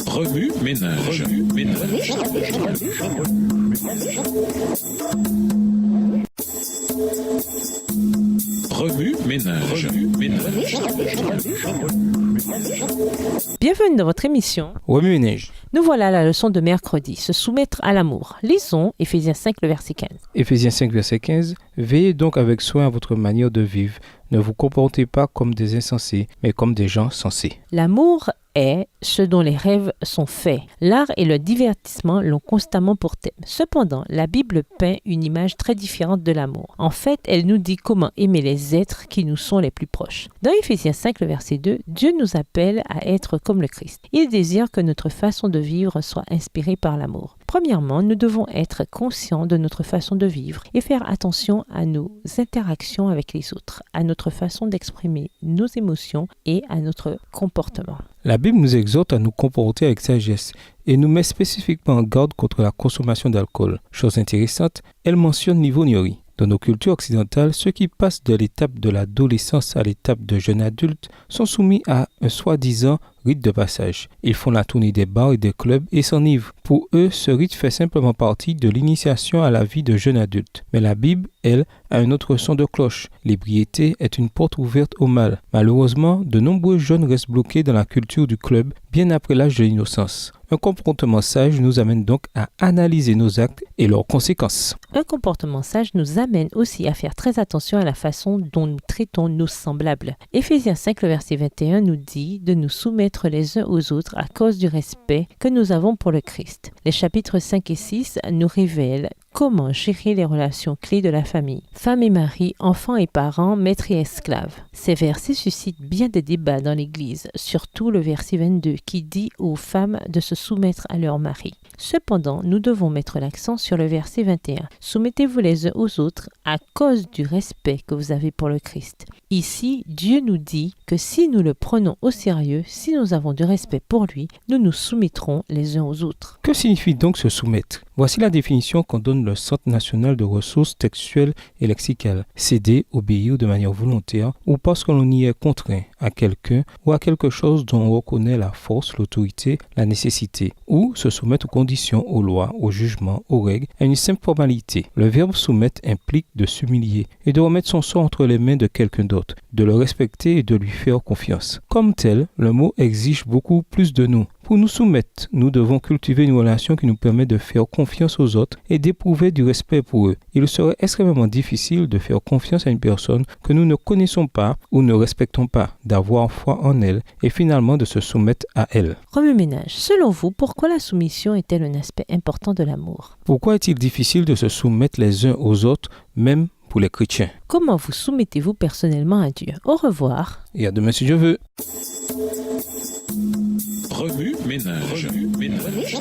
Remue ménage. Remue ménage. Bienvenue dans votre émission. Remue ménage. Nous voilà à la leçon de mercredi, se soumettre à l'amour. Lisons Éphésiens 5, le verset 15. Éphésiens 5, verset 15. Veillez donc avec soin à votre manière de vivre. Ne vous comportez pas comme des insensés, mais comme des gens sensés. L'amour est ce dont les rêves sont faits. L'art et le divertissement l'ont constamment pour thème. Cependant, la Bible peint une image très différente de l'amour. En fait, elle nous dit comment aimer les êtres qui nous sont les plus proches. Dans Éphésiens 5, le verset 2, Dieu nous appelle à être comme le Christ. Il désire que notre façon de vivre soit inspirée par l'amour. Premièrement, nous devons être conscients de notre façon de vivre et faire attention à nos interactions avec les autres, à notre façon d'exprimer nos émotions et à notre comportement. La Bible nous exhorte à nous comporter avec sagesse et nous met spécifiquement en garde contre la consommation d'alcool. Chose intéressante, elle mentionne l'ivrognerie. Dans nos cultures occidentales, ceux qui passent de l'étape de l'adolescence à l'étape de jeune adulte sont soumis à un soi-disant rite de passage. Ils font la tournée des bars et des clubs et s'enivrent. Pour eux, ce rite fait simplement partie de l'initiation à la vie de jeune adulte. Mais la Bible, elle, a un autre son de cloche. L'ébriété est une porte ouverte au mal. Malheureusement, de nombreux jeunes restent bloqués dans la culture du club bien après l'âge de l'innocence. Un comportement sage nous amène donc à analyser nos actes et leurs conséquences. Un comportement sage nous amène aussi à faire très attention à la façon dont nous traitons nos semblables. Éphésiens 5, le verset 21 nous dit de nous soumettre les uns aux autres à cause du respect que nous avons pour le Christ. Les chapitres 5 et 6 nous révèlent comment gérer les relations clés de la famille. Femme et mari, enfants et parents, maîtres et esclaves. Ces versets suscitent bien des débats dans l'Église, surtout le verset 22 qui dit aux femmes de se soumettre à leur mari. Cependant, nous devons mettre l'accent sur le verset 21. Soumettez-vous les uns aux autres à cause du respect que vous avez pour le Christ. Ici, Dieu nous dit que si nous le prenons au sérieux, si nous avons du respect pour lui, nous nous soumettrons les uns aux autres. Que signifie donc se soumettre ? Voici la définition qu'en donne le Centre national de ressources textuelles et lexicales. Céder, obéir de manière volontaire ou parce que l'on y est contraint à quelqu'un ou à quelque chose dont on reconnaît la force, l'autorité, la nécessité, ou se soumettre aux conditions, aux lois, aux jugements, aux règles, à une simple formalité. Le verbe soumettre implique de s'humilier et de remettre son sort entre les mains de quelqu'un d'autre, de le respecter et de lui faire confiance. Comme tel, le mot exige beaucoup plus de nous. Pour nous soumettre, nous devons cultiver une relation qui nous permet de faire confiance aux autres et d'éprouver du respect pour eux. Il serait extrêmement difficile de faire confiance à une personne que nous ne connaissons pas ou ne respectons pas, d'avoir foi en elle et finalement de se soumettre à elle. Remue ménage. Selon vous, pourquoi la soumission est-elle un aspect important de l'amour? Pourquoi est-il difficile de se soumettre les uns aux autres, même pour les chrétiens? Comment vous soumettez-vous personnellement à Dieu? Au revoir. Et à demain si Dieu veut. Remue ménage. Remue ménage.